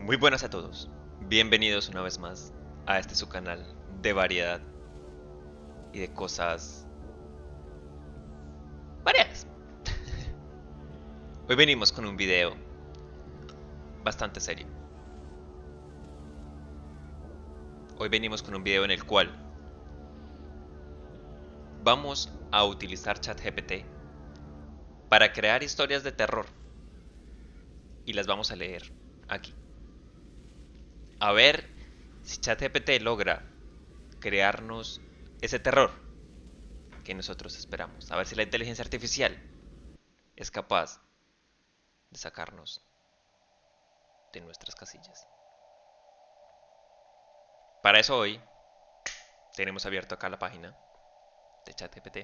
Muy buenas a todos. Bienvenidos una vez más a este su canal de variedad y de cosas variadas. Hoy venimos con un video bastante serio. Hoy venimos con un video en el cual vamos a utilizar ChatGPT para crear historias de terror y las vamos a leer aquí. A ver si ChatGPT logra crearnos ese terror que nosotros esperamos. A ver si la inteligencia artificial es capaz de sacarnos de nuestras casillas. Para eso hoy tenemos abierto acá la página de ChatGPT.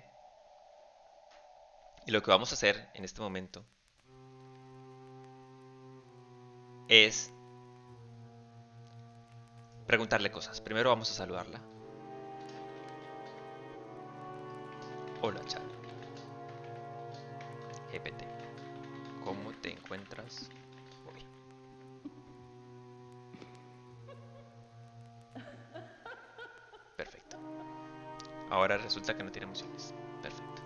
Y lo que vamos a hacer en este momento es preguntarle cosas. Primero vamos a saludarla. Hola ChatGPT, ¿cómo te encuentras hoy? Perfecto. Ahora resulta que no tiene emociones. Perfecto.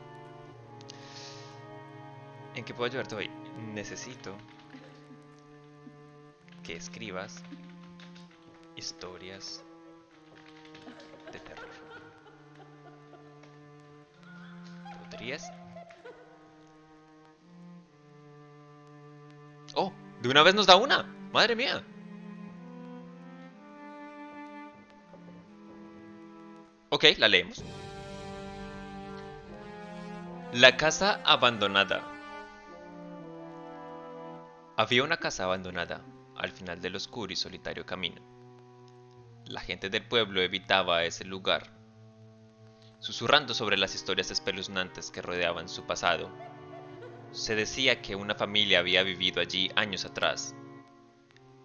¿En qué puedo ayudarte hoy? Necesito que escribas historias de terror. ¿Podrías? ¡Oh! ¡De una vez nos da una! ¡Madre mía! Ok, la leemos. La casa abandonada. Había una casa abandonada al final del oscuro y solitario camino. La gente del pueblo evitaba ese lugar, susurrando sobre las historias espeluznantes que rodeaban su pasado. Se decía que una familia había vivido allí años atrás,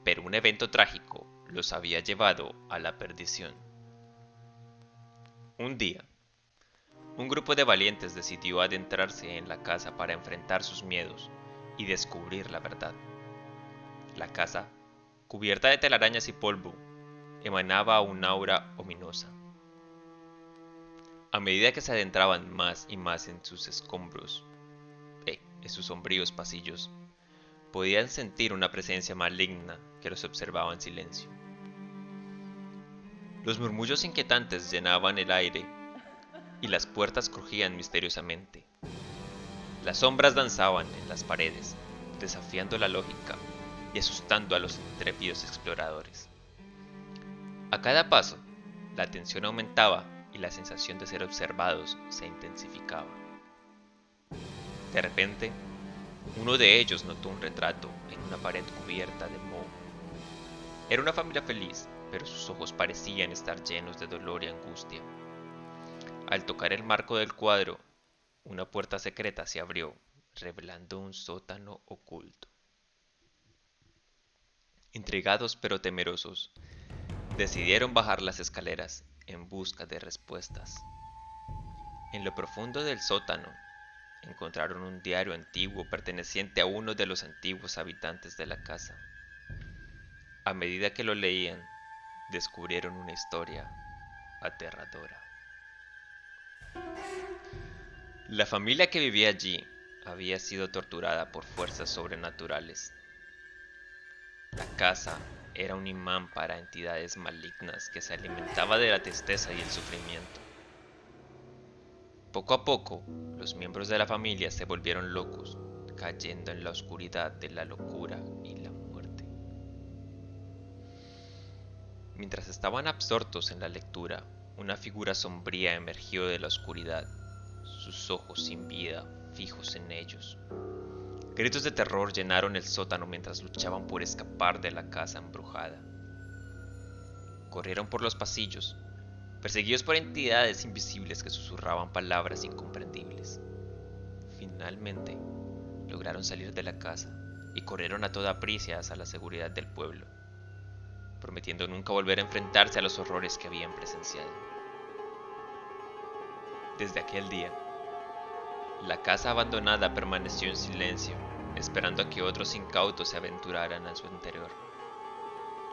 pero un evento trágico los había llevado a la perdición. Un día, un grupo de valientes decidió adentrarse en la casa para enfrentar sus miedos y descubrir la verdad. La casa, cubierta de telarañas y polvo, emanaba un aura ominosa. A medida que se adentraban más y más en sus escombros, en sus sombríos pasillos, podían sentir una presencia maligna que los observaba en silencio. Los murmullos inquietantes llenaban el aire y las puertas crujían misteriosamente. Las sombras danzaban en las paredes, desafiando la lógica y asustando a los intrépidos exploradores. A cada paso, la tensión aumentaba y la sensación de ser observados se intensificaba. De repente, uno de ellos notó un retrato en una pared cubierta de moho. Era una familia feliz, pero sus ojos parecían estar llenos de dolor y angustia. Al tocar el marco del cuadro, una puerta secreta se abrió, revelando un sótano oculto. Intrigados pero temerosos, decidieron bajar las escaleras en busca de respuestas. En lo profundo del sótano, encontraron un diario antiguo perteneciente a uno de los antiguos habitantes de la casa. A medida que lo leían, descubrieron una historia aterradora. La familia que vivía allí había sido torturada por fuerzas sobrenaturales. La casa era un imán para entidades malignas que se alimentaba de la tristeza y el sufrimiento. Poco a poco, los miembros de la familia se volvieron locos, cayendo en la oscuridad de la locura y la muerte. Mientras estaban absortos en la lectura, una figura sombría emergió de la oscuridad, sus ojos sin vida fijos en ellos. Gritos de terror llenaron el sótano mientras luchaban por escapar de la casa embrujada. Corrieron por los pasillos, perseguidos por entidades invisibles que susurraban palabras incomprendibles. Finalmente, lograron salir de la casa y corrieron a toda prisa hacia la seguridad del pueblo, prometiendo nunca volver a enfrentarse a los horrores que habían presenciado. Desde aquel día, la casa abandonada permaneció en silencio, esperando a que otros incautos se aventuraran a su interior.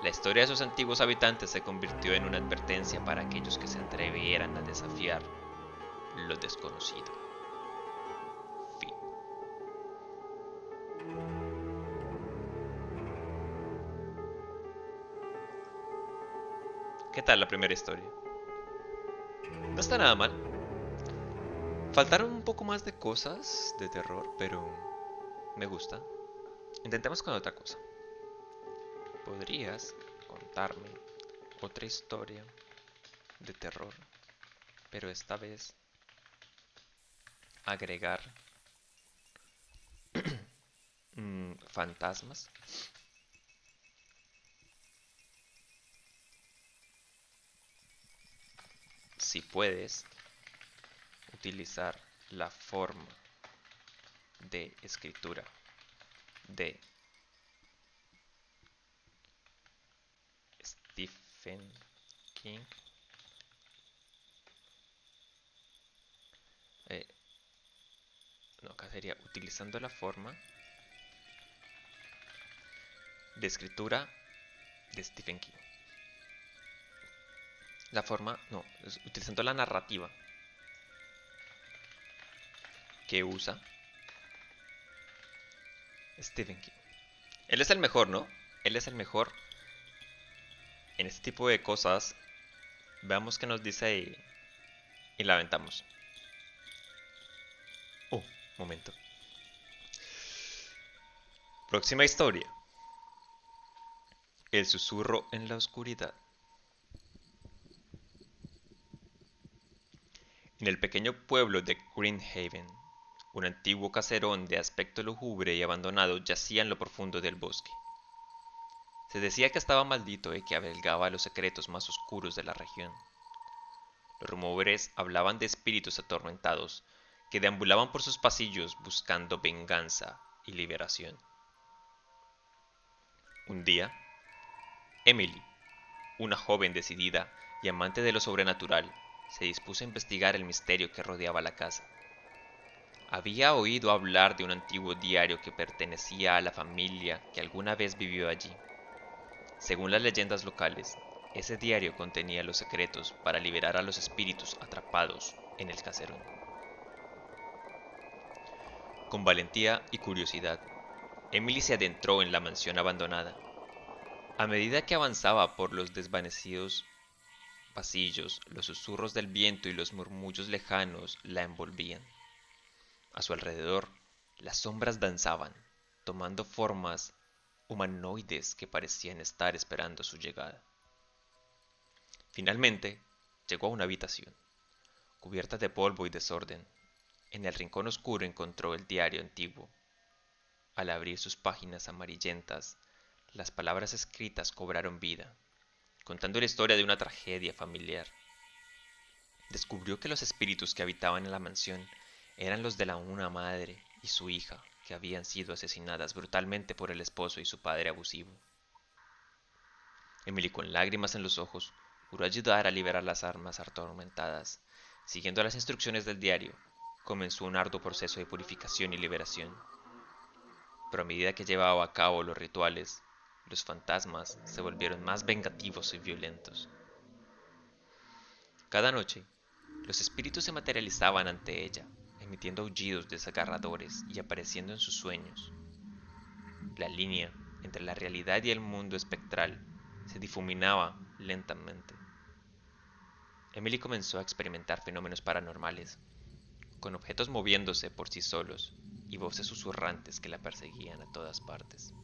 La historia de sus antiguos habitantes se convirtió en una advertencia para aquellos que se atrevieran a desafiar lo desconocido. Fin. ¿Qué tal la primera historia? No está nada mal. Faltaron un poco más de cosas de terror, pero me gusta. Intentemos con otra cosa. ¿Podrías contarme otra historia de terror, pero esta vez agregar fantasmas? Si puedes utilizar la forma de escritura de Stephen King, eh, no, acá sería utilizando la forma de escritura de Stephen King. La forma, no, utilizando la narrativa que usa Stephen King. Él es el mejor, ¿no? Él es el mejor en este tipo de cosas. Veamos qué nos dice y la aventamos. Momento. Próxima historia. El susurro en la oscuridad. En el pequeño pueblo de Greenhaven, un antiguo caserón de aspecto lúgubre y abandonado yacía en lo profundo del bosque. Se decía que estaba maldito y que albergaba los secretos más oscuros de la región. Los rumores hablaban de espíritus atormentados que deambulaban por sus pasillos buscando venganza y liberación. Un día, Emily, una joven decidida y amante de lo sobrenatural, se dispuso a investigar el misterio que rodeaba la casa. Había oído hablar de un antiguo diario que pertenecía a la familia que alguna vez vivió allí. Según las leyendas locales, ese diario contenía los secretos para liberar a los espíritus atrapados en el caserón. Con valentía y curiosidad, Emily se adentró en la mansión abandonada. A medida que avanzaba por los desvanecidos pasillos, los susurros del viento y los murmullos lejanos la envolvían. A su alrededor, las sombras danzaban, tomando formas humanoides que parecían estar esperando su llegada. Finalmente, llegó a una habitación, cubierta de polvo y desorden. En el rincón oscuro encontró el diario antiguo. Al abrir sus páginas amarillentas, las palabras escritas cobraron vida, contando la historia de una tragedia familiar. Descubrió que los espíritus que habitaban en la mansión eran los de una madre y su hija, que habían sido asesinadas brutalmente por el esposo y su padre abusivo. Emily, con lágrimas en los ojos, juró ayudar a liberar las almas atormentadas. Siguiendo las instrucciones del diario, comenzó un arduo proceso de purificación y liberación. Pero a medida que llevaba a cabo los rituales, los fantasmas se volvieron más vengativos y violentos. Cada noche, los espíritus se materializaban ante ella, emitiendo aullidos desgarradores y apareciendo en sus sueños. La línea entre la realidad y el mundo espectral se difuminaba lentamente. Emily comenzó a experimentar fenómenos paranormales, con objetos moviéndose por sí solos y voces susurrantes que la perseguían a todas partes.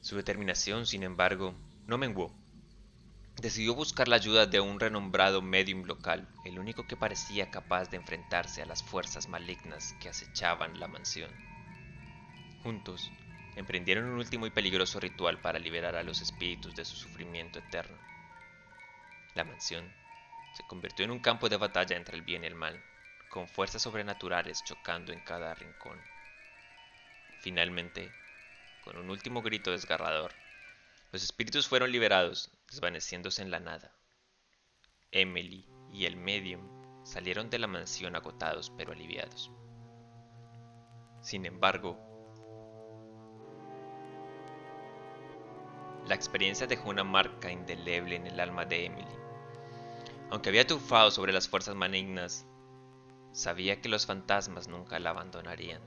Su determinación, sin embargo, no menguó. Decidió buscar la ayuda de un renombrado medium local, el único que parecía capaz de enfrentarse a las fuerzas malignas que acechaban la mansión. Juntos, emprendieron un último y peligroso ritual para liberar a los espíritus de su sufrimiento eterno. La mansión se convirtió en un campo de batalla entre el bien y el mal, con fuerzas sobrenaturales chocando en cada rincón. Finalmente, con un último grito desgarrador, los espíritus fueron liberados, desvaneciéndose en la nada. Emily y el medium salieron de la mansión agotados pero aliviados. Sin embargo, La experiencia dejó una marca indeleble en el alma de Emily. Aunque había triunfado sobre las fuerzas malignas, sabía que los fantasmas nunca la abandonarían,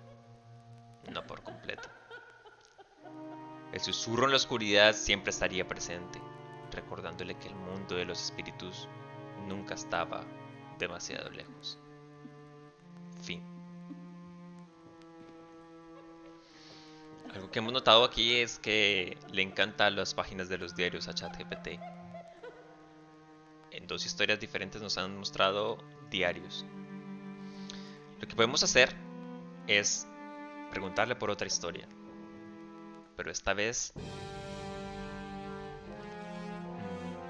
no por completo. El susurro en la oscuridad siempre estaría presente, recordándole que el mundo de los espíritus nunca estaba demasiado lejos. Fin. Algo que hemos notado aquí es que le encantan las páginas de los diarios a ChatGPT. En dos historias diferentes nos han mostrado diarios. Lo que podemos hacer es preguntarle por otra historia, pero esta vez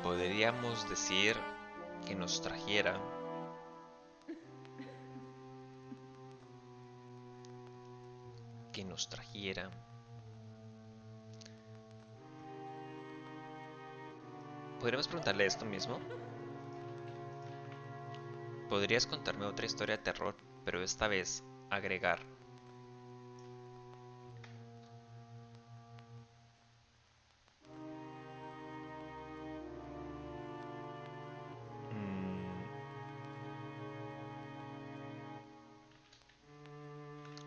podríamos decir que nos trajera podríamos preguntarle esto mismo. ¿Podrías contarme otra historia de terror, pero esta vez agregar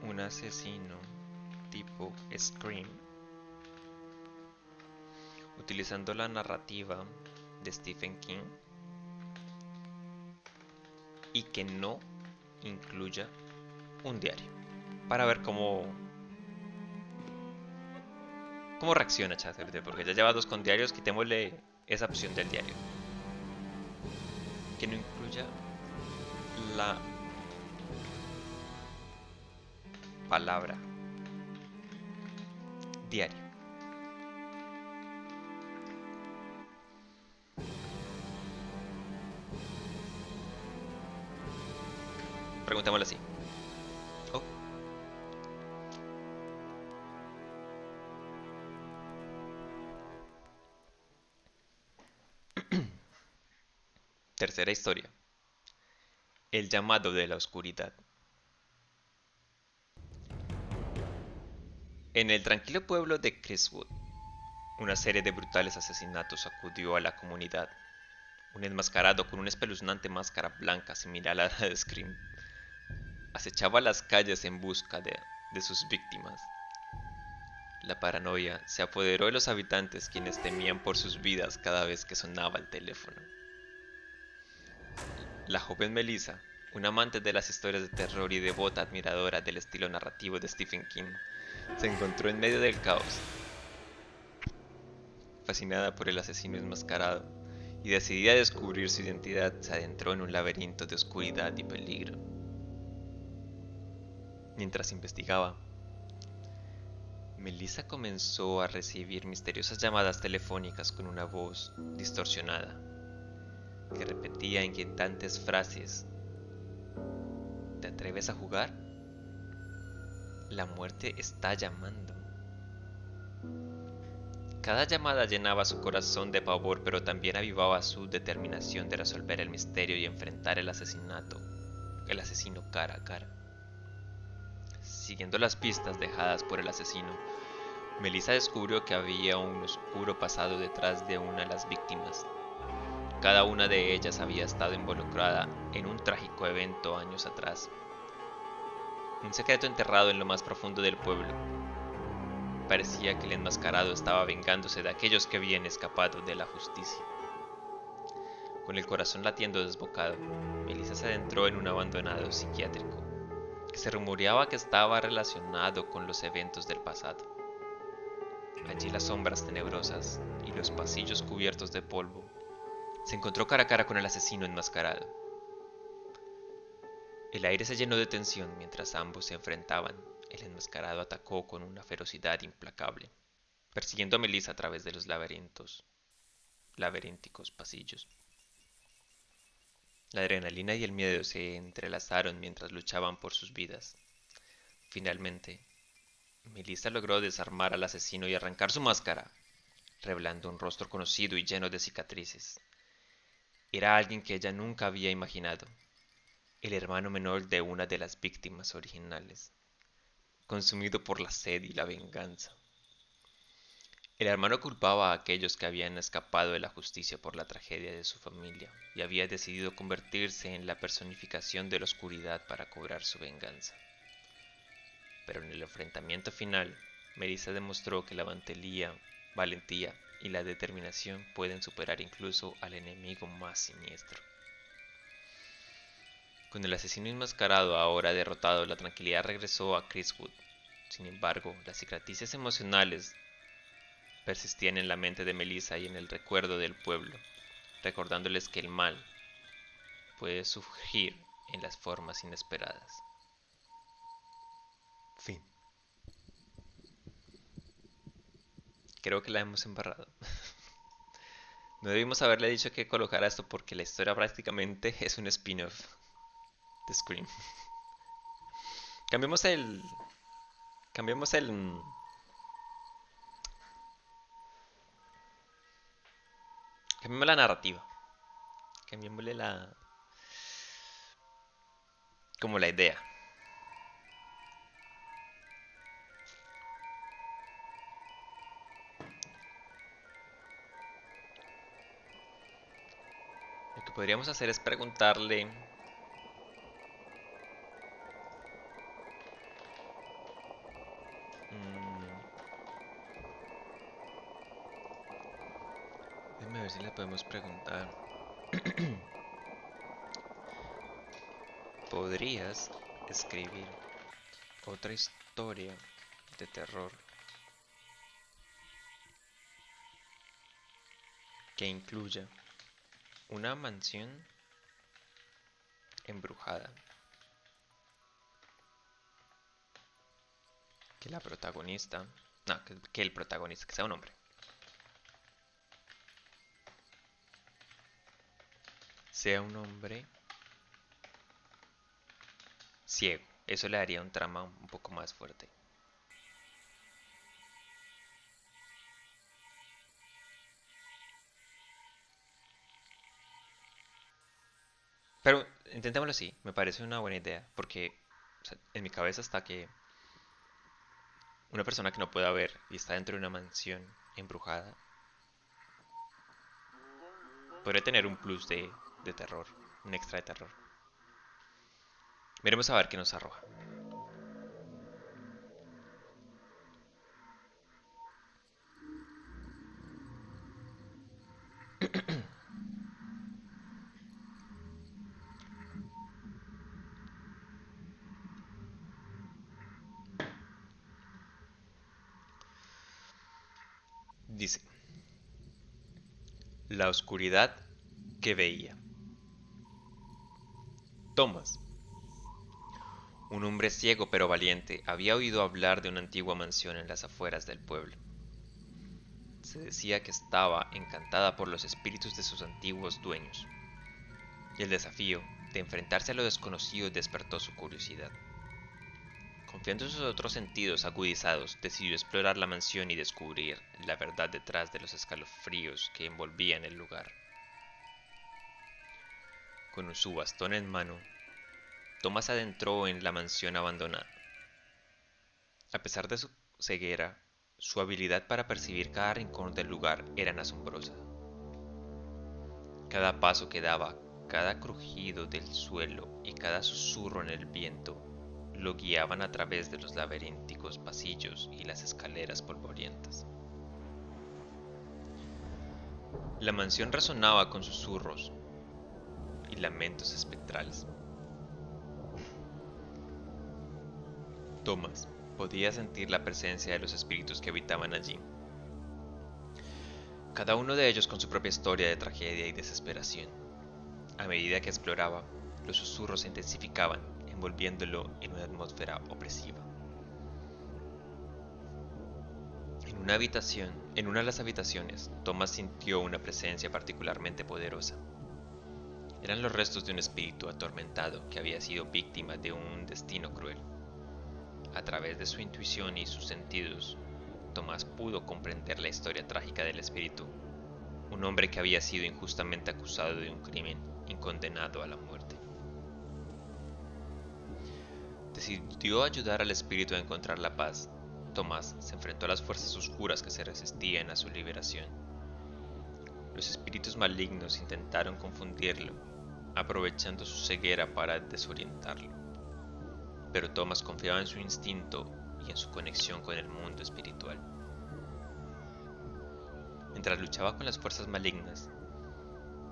un asesino tipo Scream, utilizando la narrativa de Stephen King y que no incluya un diario, para ver cómo reacciona ChatGPT? Porque ya lleva dos con diarios, quitémosle esa opción del diario, que no incluya la palabra diario. Preguntémosle así. Oh. Tercera historia. El llamado de la oscuridad. En el tranquilo pueblo de Crestwood, una serie de brutales asesinatos sacudió a la comunidad. Un enmascarado con una espeluznante máscara blanca similar a la de Scream acechaba las calles en busca de sus víctimas. La paranoia se apoderó de los habitantes, quienes temían por sus vidas cada vez que sonaba el teléfono. La joven Melissa, una amante de las historias de terror y devota admiradora del estilo narrativo de Stephen King, se encontró en medio del caos, fascinada por el asesino enmascarado y decidida a descubrir su identidad. Se adentró en un laberinto de oscuridad y peligro. Mientras investigaba, Melissa comenzó a recibir misteriosas llamadas telefónicas con una voz distorsionada que repetía inquietantes frases. ¿Te atreves a jugar? La muerte está llamando. Cada llamada llenaba su corazón de pavor, pero también avivaba su determinación de resolver el misterio y enfrentar el asesino cara a cara. Siguiendo las pistas dejadas por el asesino, Melissa descubrió que había un oscuro pasado detrás de una de las víctimas. Cada una de ellas había estado involucrada en un trágico evento años atrás. Un secreto enterrado en lo más profundo del pueblo. Parecía que el enmascarado estaba vengándose de aquellos que habían escapado de la justicia. Con el corazón latiendo desbocado, Melissa se adentró en un abandonado psiquiátrico, que se rumoreaba que estaba relacionado con los eventos del pasado. Allí las sombras tenebrosas y los pasillos cubiertos de polvo, se encontró cara a cara con el asesino enmascarado. El aire se llenó de tensión mientras ambos se enfrentaban. El enmascarado atacó con una ferocidad implacable, persiguiendo a Melissa a través de los laberínticos pasillos. La adrenalina y el miedo se entrelazaron mientras luchaban por sus vidas. Finalmente, Melissa logró desarmar al asesino y arrancar su máscara, revelando un rostro conocido y lleno de cicatrices. Era alguien que ella nunca había imaginado, el hermano menor de una de las víctimas originales, consumido por la sed y la venganza. El hermano culpaba a aquellos que habían escapado de la justicia por la tragedia de su familia y había decidido convertirse en la personificación de la oscuridad para cobrar su venganza. Pero en el enfrentamiento final, Melissa demostró que la valentía y la determinación pueden superar incluso al enemigo más siniestro. Con el asesino enmascarado ahora derrotado, la tranquilidad regresó a Crestwood. Sin embargo, las cicatrices emocionales persistían en la mente de Melissa y en el recuerdo del pueblo, recordándoles que el mal puede surgir en las formas inesperadas. Fin. Creo que la hemos embarrado. No debimos haberle dicho que colocara esto porque la historia prácticamente es un spin-off de Scream. Cambiemos el... Cambiemos el... Cambiemos la narrativa. Cambiémosle la... Como la idea. Lo que podríamos hacer es preguntarle... Déjame ver si le podemos preguntar. ¿Podrías escribir otra historia de terror que incluya una mansión embrujada? Que la protagonista... No, que el protagonista, que sea un hombre. Sea un hombre ciego. Eso le daría un trama un poco más fuerte. Pero intentémoslo así, me parece una buena idea, porque o sea, en mi cabeza está que una persona que no pueda ver y está dentro de una mansión embrujada podría tener un plus de terror, un extra de terror. Veremos a ver qué nos arroja. Dice, la oscuridad que veía. Thomas, un hombre ciego pero valiente, había oído hablar de una antigua mansión en las afueras del pueblo. Se decía que estaba encantada por los espíritus de sus antiguos dueños, y el desafío de enfrentarse a lo desconocido despertó su curiosidad. Confiando en sus otros sentidos agudizados, decidió explorar la mansión y descubrir la verdad detrás de los escalofríos que envolvían el lugar. Con su bastón en mano, Thomas se adentró en la mansión abandonada. A pesar de su ceguera, su habilidad para percibir cada rincón del lugar era asombrosa. Cada paso que daba, cada crujido del suelo y cada susurro en el viento lo guiaban a través de los laberínticos pasillos y las escaleras polvorientas. La mansión resonaba con susurros y lamentos espectrales. Thomas podía sentir la presencia de los espíritus que habitaban allí, cada uno de ellos con su propia historia de tragedia y desesperación. A medida que exploraba, los susurros se intensificaban, envolviéndolo en una atmósfera opresiva. En una de las habitaciones, Thomas sintió una presencia particularmente poderosa. Eran los restos de un espíritu atormentado que había sido víctima de un destino cruel. A través de su intuición y sus sentidos, Tomás pudo comprender la historia trágica del espíritu, un hombre que había sido injustamente acusado de un crimen y condenado a la muerte. Decidió ayudar al espíritu a encontrar la paz Tomás se enfrentó a las fuerzas oscuras que se resistían a su liberación. Los espíritus malignos intentaron confundirlo, aprovechando su ceguera para desorientarlo. Pero Tomás confiaba en su instinto y en su conexión con el mundo espiritual. Mientras luchaba con las fuerzas malignas,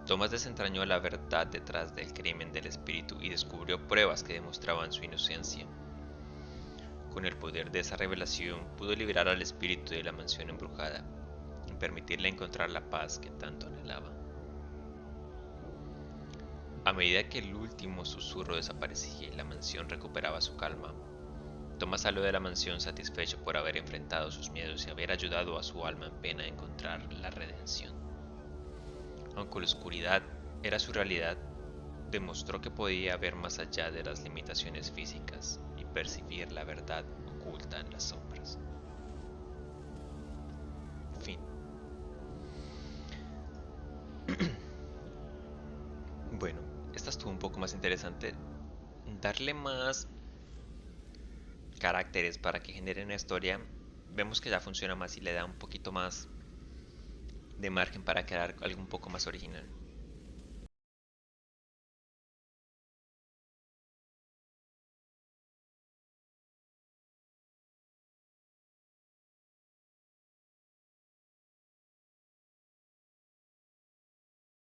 Tomás desentrañó la verdad detrás del crimen del espíritu y descubrió pruebas que demostraban su inocencia. Con el poder de esa revelación pudo liberar al espíritu de la mansión embrujada y permitirle encontrar la paz que tanto anhelaba. A medida que el último susurro desaparecía y la mansión recuperaba su calma, Tomás salió de la mansión satisfecho por haber enfrentado sus miedos y haber ayudado a su alma en pena a encontrar la redención. Aunque la oscuridad era su realidad, demostró que podía ver más allá de las limitaciones físicas y percibir la verdad oculta en las sombras. Fin. Bueno, esta estuvo un poco más interesante. Darle más caracteres para que genere una historia, vemos que ya funciona más y le da un poquito más de margen para crear algo un poco más original.